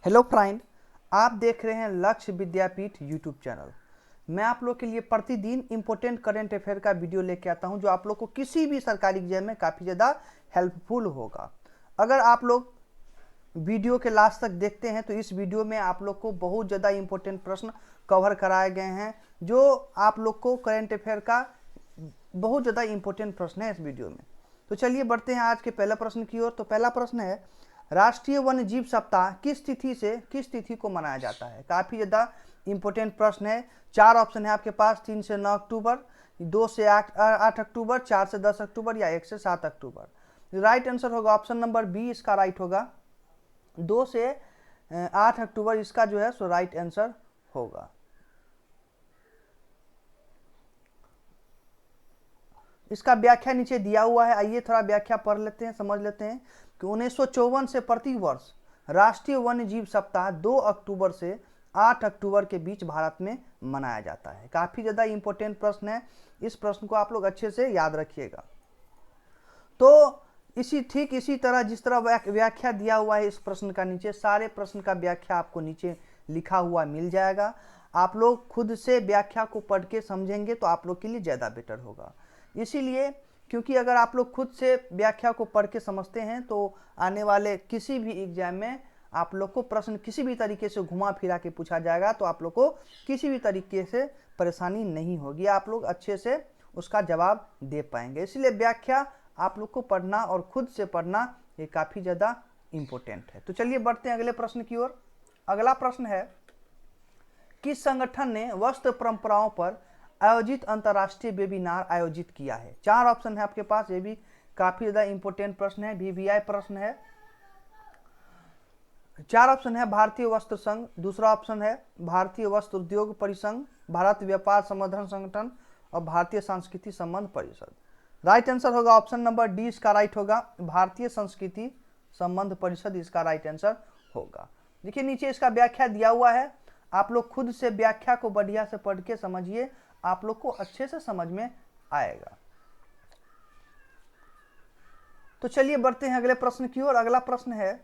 Hello friend, आप देख रहे हैं लक्ष्य विद्यापीठ यूट्यूब चैनल। मैं आप लोग के लिए प्रतिदिन इंपॉर्टेंट करंट अफेयर का वीडियो लेके आता हूं जो आप लोग को किसी भी सरकारी एग्जाम में काफ़ी ज़्यादा हेल्पफुल होगा। अगर आप लोग वीडियो के लास्ट तक देखते हैं तो इस वीडियो में आप लोग को बहुत ज़्यादा इंपॉर्टेंट प्रश्न कवर कराए गए हैं जो आप लोग को करंट अफेयर का बहुत ज़्यादा इंपॉर्टेंट प्रश्न है इस वीडियो में। तो चलिए बढ़ते हैं आज के पहला प्रश्न की ओर। तो पहला प्रश्न है, राष्ट्रीय वन्य जीव सप्ताह किस तिथि को मनाया जाता है। काफ़ी ज़्यादा इंपॉर्टेंट प्रश्न है। 4 ऑप्शन है आपके पास, 3 से 9 अक्टूबर, 2 से 8 अक्टूबर, 4 से 10 अक्टूबर या 1 से 7 अक्टूबर। राइट आंसर होगा ऑप्शन नंबर बी, इसका राइट होगा 2 से 8 अक्टूबर, इसका जो है सो राइट आंसर होगा। इसका व्याख्या नीचे दिया हुआ है, आइए थोड़ा व्याख्या पढ़ लेते हैं, समझ लेते हैं कि 1954 से प्रति वर्ष राष्ट्रीय वन्य जीव सप्ताह 2 अक्टूबर से 8 अक्टूबर के बीच भारत में मनाया जाता है। काफ़ी ज़्यादा इंपॉर्टेंट प्रश्न है, इस प्रश्न को आप लोग अच्छे से याद रखिएगा। तो इसी तरह जिस तरह व्याख्या दिया हुआ है इस प्रश्न का, नीचे सारे प्रश्न का व्याख्या आपको नीचे लिखा हुआ मिल जाएगा। आप लोग खुद से व्याख्या को पढ़ के समझेंगे तो आप लोग के लिए ज़्यादा बेटर होगा। इसीलिए क्योंकि अगर आप लोग खुद से व्याख्या को पढ़ के समझते हैं तो आने वाले किसी भी एग्जाम में आप लोग को प्रश्न किसी भी तरीके से घुमा फिरा के पूछा जाएगा तो आप लोग को किसी भी तरीके से परेशानी नहीं होगी, आप लोग अच्छे से उसका जवाब दे पाएंगे। इसलिए व्याख्या आप लोग को पढ़ना और खुद से पढ़ना ये काफ़ी ज़्यादा इम्पोर्टेंट है। तो चलिए बढ़ते हैं अगले प्रश्न की ओर। अगला प्रश्न है, किस संगठन ने वस्त्र परंपराओं पर आयोजित अंतर्राष्ट्रीय वेबिनार आयोजित किया है। 4 ऑप्शन है आपके पास, ये भी काफ़ी ज़्यादा इंपॉर्टेंट प्रश्न है, वीवीआई प्रश्न है। 4 ऑप्शन है, भारतीय वस्त्र संघ, दूसरा ऑप्शन है भारतीय वस्त्र उद्योग परिसंघ, भारत व्यापार संवर्धन संगठन और भारतीय सांस्कृतिक संबंध परिषद। राइट आंसर होगा ऑप्शन नंबर डी, इसका राइट होगा भारतीय संस्कृति संबंध परिषद, इसका राइट आंसर होगा। देखिए नीचे इसका व्याख्या दिया हुआ है, आप लोग खुद से व्याख्या को बढ़िया से पढ़ के समझिए, आप लोग को अच्छे से समझ में आएगा। तो चलिए बढ़ते हैं अगले प्रश्न की ओर। अगला प्रश्न है,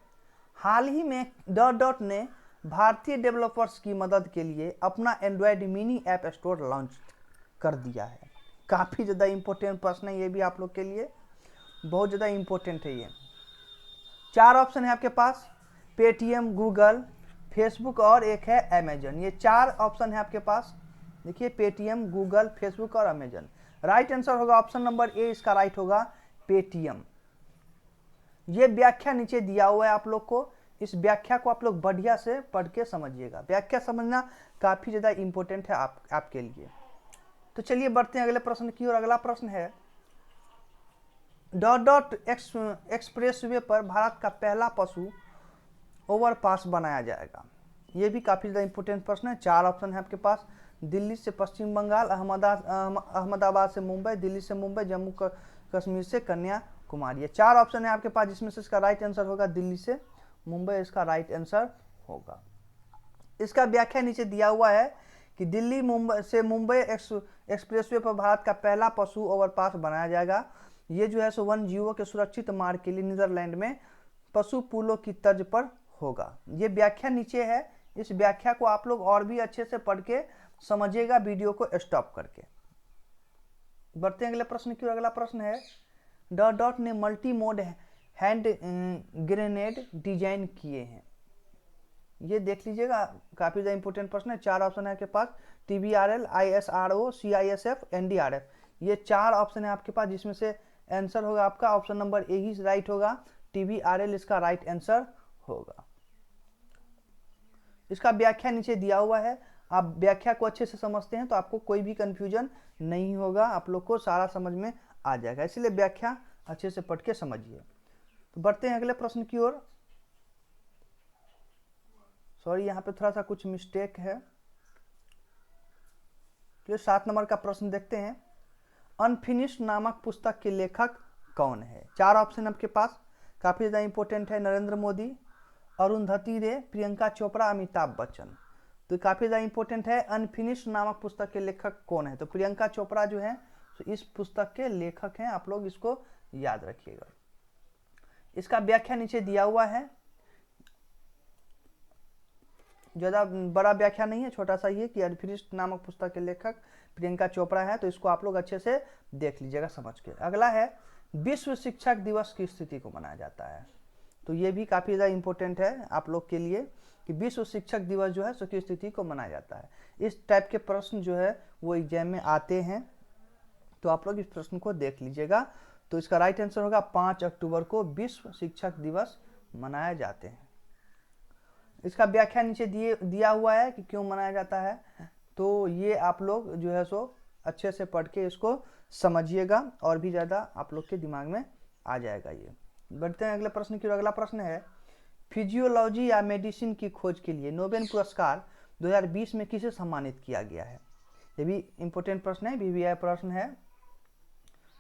हाल ही में डॉट ने भारतीय डेवलपर्स की मदद के लिए अपना Android mini app store launch कर दिया है। काफ़ी ज़्यादा इंपॉर्टेंट प्रश्न है, ये भी आप लोग के लिए बहुत ज़्यादा इंपॉर्टेंट है। ये 4 ऑप्शन है आपके पास, पेटीएम, गूगल, फेसबुक और एक है अमेजन। ये 4 ऑप्शन है आपके पास। देखिए पेटीएम, गूगल, फेसबुक और अमेजन। राइट आंसर होगा ऑप्शन नंबर ए, इसका राइट होगा पेटीएम। ये व्याख्या नीचे दिया हुआ है आप लोग को, इस व्याख्या को आप लोग बढ़िया से पढ़ के समझिएगा। व्याख्या समझना काफ़ी ज़्यादा इंपॉर्टेंट है आपके लिए। तो चलिए बढ़ते हैं अगले प्रश्न की ओर। अगला प्रश्न है, डॉट एक्सप्रेसवे पर भारत का पहला पशु ओवरपास बनाया जाएगा। ये भी काफ़ी ज़्यादा इंपॉर्टेंट प्रश्न है। 4 ऑप्शन है आपके पास, दिल्ली से पश्चिम बंगाल, अहमदाबाद से मुंबई, दिल्ली से मुंबई, जम्मू कश्मीर से कन्याकुमारी। ये 4 ऑप्शन है आपके पास, जिसमें से इसका राइट आंसर होगा दिल्ली से मुंबई, इसका राइट आंसर होगा। इसका व्याख्या नीचे दिया हुआ है कि दिल्ली से मुंबई एक्सप्रेसवे पर भारत का पहला पशु ओवरपास बनाया जाएगा। ये जो है सो वन्य जीवों के सुरक्षित मार्ग के लिए नीदरलैंड में पशु पुलों की तर्ज पर होगा। ये व्याख्या नीचे है, इस व्याख्या को आप लोग और भी अच्छे से पढ़ के समझिएगा वीडियो को स्टॉप करके। बढ़ते हैं अगले प्रश्न की ओर। अगला प्रश्न है, डॉट ने multi mode hand grenade design किए हैं। ये देख लीजिएगा, काफ़ी ज़्यादा इंपॉर्टेंट प्रश्न है। 4 ऑप्शन है आपके पास, TBRL, ISRO, CISF, NDRF। ये 4 ऑप्शन है आपके पास, जिसमें से आंसर होगा आपका option number A he right होगा, TBRL इसका राइट आंसर होगा। इसका व्याख्या नीचे दिया हुआ है, आप व्याख्या को अच्छे से समझते हैं तो आपको कोई भी कंफ्यूजन नहीं होगा, आप लोग को सारा समझ में आ जाएगा। इसलिए व्याख्या अच्छे से पढ़ के समझिए। तो बढ़ते हैं अगले प्रश्न की ओर। सॉरी, यहाँ पे थोड़ा सा कुछ मिस्टेक है। तो 7 नंबर का प्रश्न देखते हैं, अनफिनिश्ड नामक पुस्तक के लेखक कौन है। 4 ऑप्शन आपके पास, काफ़ी ज़्यादा इंपॉर्टेंट है। नरेंद्र मोदी, अरुंधति रे, प्रियंका चोपड़ा, अमिताभ बच्चन। तो काफ़ी ज़्यादा इंपॉर्टेंट है, अनफिनिश्ड नामक पुस्तक के लेखक कौन है। तो प्रियंका चोपड़ा जो है तो इस पुस्तक के लेखक हैं, आप लोग इसको याद रखिएगा। इसका व्याख्या नीचे दिया हुआ है, ज़्यादा बड़ा व्याख्या नहीं है, छोटा सा ये कि अदृष्ट नामक पुस्तक के लेखक प्रियंका चोपड़ा है, तो इसको आप लोग अच्छे से देख लीजिएगा समझ के। अगला है विश्व शिक्षक दिवस की स्थिति को मनाया जाता है, तो ये भी काफ़ी ज़्यादा इम्पोर्टेंट है आप लोग के लिए कि विश्व शिक्षक दिवस जो है सो किस स्थिति को मनाया जाता है। इस टाइप के प्रश्न जो है वो एग्जाम में आते हैं, तो आप लोग इस प्रश्न को देख लीजिएगा। तो इसका राइट आंसर होगा 5 अक्टूबर को विश्व शिक्षक दिवस मनाए जाते हैं। इसका व्याख्या नीचे दिया हुआ है कि क्यों मनाया जाता है, तो ये आप लोग जो है सो अच्छे से पढ़ के इसको समझिएगा और भी ज़्यादा आप लोग के दिमाग में आ जाएगा। ये बढ़ते हैं अगले प्रश्न की। अगला प्रश्न है फिजियोलॉजी या मेडिसिन की खोज के लिए नोबेल पुरस्कार 2020 में किसे सम्मानित किया गया है। ये भी इम्पोर्टेंट प्रश्न है, VVI प्रश्न है।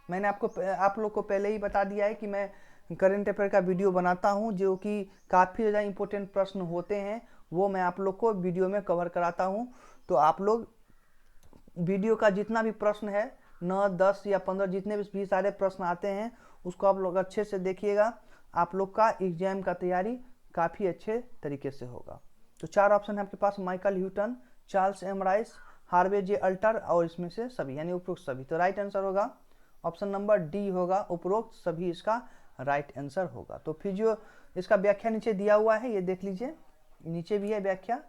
मैंने आप लोग को पहले ही बता दिया है कि मैं करंट अफेयर का वीडियो बनाता हूं जो कि काफ़ी ज़्यादा इम्पोर्टेंट प्रश्न होते हैं, वो मैं आप लोग को वीडियो में कवर कराता हूं। तो आप लोग वीडियो का जितना भी प्रश्न है 9, 10 या 15 जितने भी सारे प्रश्न आते हैं उसको आप लोग अच्छे से देखिएगा, आप लोग का एग्जाम का तैयारी काफ़ी अच्छे तरीके से होगा। तो 4 ऑप्शन है आपके पास, Michael Houghton, Charles M Rice, Harvey J Alter और इसमें से सभी यानी उपरोक्त सभी। तो राइट आंसर होगा ऑप्शन नंबर डी होगा, उपरोक्त सभी इसका राइट आंसर होगा। तो फिजियो इसका व्याख्या नीचे दिया हुआ है, ये देख लीजिए, नीचे भी है व्याख्या,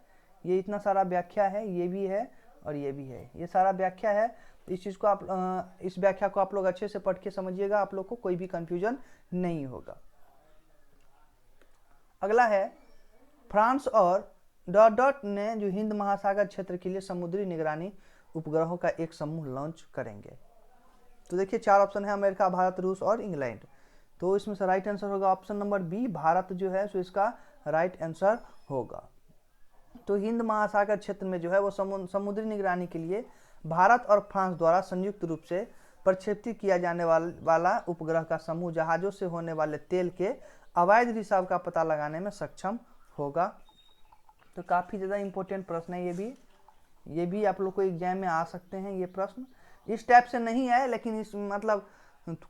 ये इतना सारा व्याख्या है, ये भी है और ये भी है, ये सारा व्याख्या है। इस चीज़ को आप इस व्याख्या को आप लोग अच्छे से पढ़ के समझिएगा, आप लोग को कोई भी कंफ्यूजन नहीं होगा। अगला है फ्रांस और डॉट ने जो हिंद महासागर क्षेत्र के लिए समुद्री निगरानी उपग्रहों का एक समूह लॉन्च करेंगे। तो देखिए 4 ऑप्शन है, अमेरिका, भारत, रूस और इंग्लैंड। तो इसमें से राइट आंसर होगा ऑप्शन नंबर बी, भारत जो है सो इसका राइट आंसर होगा। तो हिंद महासागर क्षेत्र में जो है वो समुद्री निगरानी के लिए भारत और फ्रांस द्वारा संयुक्त रूप से प्रक्षेपित किया जाने वाला उपग्रह का समूह जहाज़ों से होने वाले तेल के अवैध रिसाव का पता लगाने में सक्षम होगा। तो काफ़ी ज़्यादा इम्पोर्टेंट प्रश्न है ये भी आप लोग को एग्जाम में आ सकते हैं। ये प्रश्न इस टाइप से नहीं है, लेकिन इस मतलब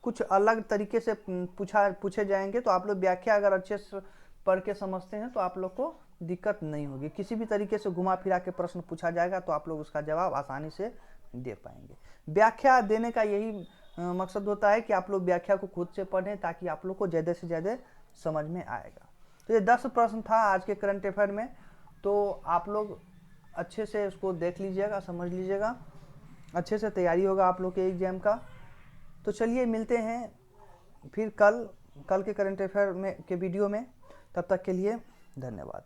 कुछ अलग तरीके से पूछे जाएंगे, तो आप लोग व्याख्या अगर अच्छे से पढ़ के समझते हैं तो आप लोग को दिक्कत नहीं होगी। किसी भी तरीके से घुमा फिरा के प्रश्न पूछा जाएगा तो आप लोग उसका जवाब आसानी से दे पाएंगे। व्याख्या देने का यही मकसद होता है कि आप लोग व्याख्या को खुद से पढ़ें ताकि आप लोग को ज़्यादा से ज़्यादा समझ में आएगा। तो ये 10 प्रश्न था आज के करंट अफेयर में, तो आप लोग अच्छे से उसको देख लीजिएगा, समझ लीजिएगा, अच्छे से तैयारी होगा आप लोग के एग्जाम का। तो चलिए मिलते हैं फिर कल के करंट अफेयर में के वीडियो में, तब तक के लिए धन्यवाद।